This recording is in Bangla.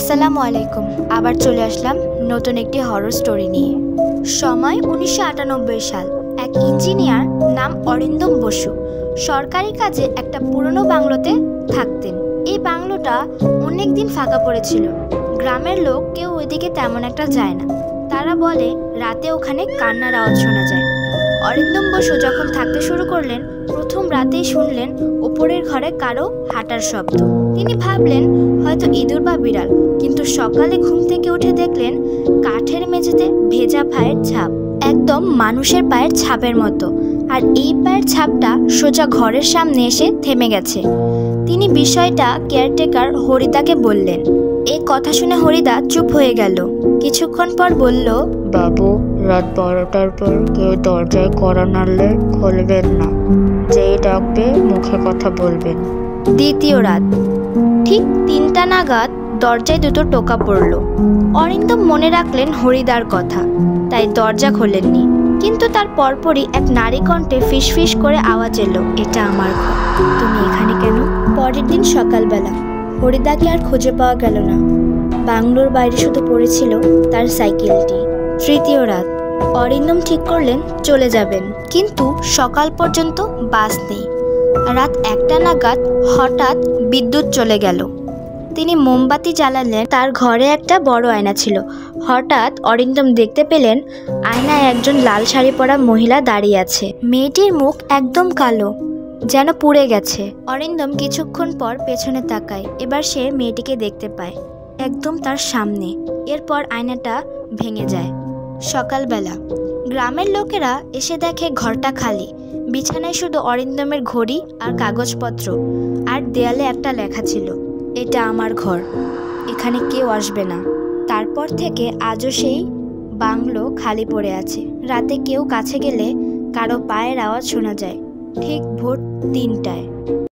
আসসালামু আলাইকুম। আবার চলে আসলাম নতুন একটি হরর স্টোরি নিয়ে। সময় 1998 সাল। এক ইঞ্জিনিয়ার নাম অরিন্দম বসু সরকারি কাজে একটা পুরনো বাংলোতে থাকতেন। এই বাংলোটা অনেক দিন ফাঁকা পড়েছিল। গ্রামের লোক কেউ ওইদিকে তেমন একটা যায় না। তারা বলে রাতে ওখানে কান্নার আওয়াজ শোনা যায়। অরিন্দম বসু যখন থাকতে শুরু করলেন, প্রথম রাতেই শুনলেন ওপরের ঘরে কারো হাঁটার শব্দ। তিনি ভাবলেন হয়তো ইঁদুর বা বিড়াল, কিন্তু সকালে ঘুম থেকে উঠে দেখলেন কাঠের মেঝেতে ভেজা পায়ের ছাপ, একদম মানুষের পায়ের ছাপের মতো। আর এই পায়ের ছাপটা সোজা ঘরের সামনে এসে থেমে গেছে। তিনি বিষয়টা কেয়ারটেকার হরিদাকে বললেন। এই কথা শুনে হরিদা চুপ হয়ে গেল। কিছুক্ষণ পর বলল, বাবু, রাত 12টার পর কেউ দরজায় কড়া নাড়লে খুলবেন না। যেই ডাকবে মুখে কথা বলবেন। দ্বিতীয় রাত ঠিক 3টা নাগাদ দরজায় দুটো টোকা পড়ল। অরিন্দম মনে রাখলেন হরিদার কথা, তাই দরজা খোলেননি। কিন্তু তার পরপরই এক নারী কণ্ঠে ফিসফিস করে আওয়াজ এলো, এটা আমার ঘর, তুমি এখানে কেন? পরের দিন সকালবেলা হরিদাকে আর খুঁজে পাওয়া গেল না। বাংলোর বাইরে শুধু পড়েছিল তার সাইকেলটি। তৃতীয় রাত অরিন্দম ঠিক করলেন চলে যাবেন, কিন্তু সকাল পর্যন্ত বাস নেই। রাত 1টা নাগাদ হঠাৎ বিদ্যুৎ চলে গেল। তিনি মোমবাতি জ্বালালেন। তার ঘরে একটা বড় আয়না ছিল। হঠাৎ অরিন্দম দেখতে পেলেন আয়নায় একজন লাল শাড়ি পরা মহিলা দাঁড়িয়ে আছে। মেয়েটির মুখ একদম কালো, যেন পুড়ে গেছে। অরিন্দম কিছুক্ষণ পর পেছনে তাকায়। এবার সে মেয়েটিকে দেখতে পায় একদম তার সামনে। এরপর আয়নাটা ভেঙে যায়। সকালবেলা গ্রামের লোকেরা এসে দেখে ঘরটা খালি। বিছানায় শুধু অরিন্দমের ঘড়ি আর কাগজপত্র, আর দেয়ালে একটা লেখা ছিল, এটা আমার ঘর, এখানে কেউ আসবে না। তারপর থেকে আজও সেই বাংলো খালি পড়ে আছে। রাতে কেউ কাছে গেলে কারো পায়ের আওয়াজ শোনা যায়, ঠিক ভোর 3টায়।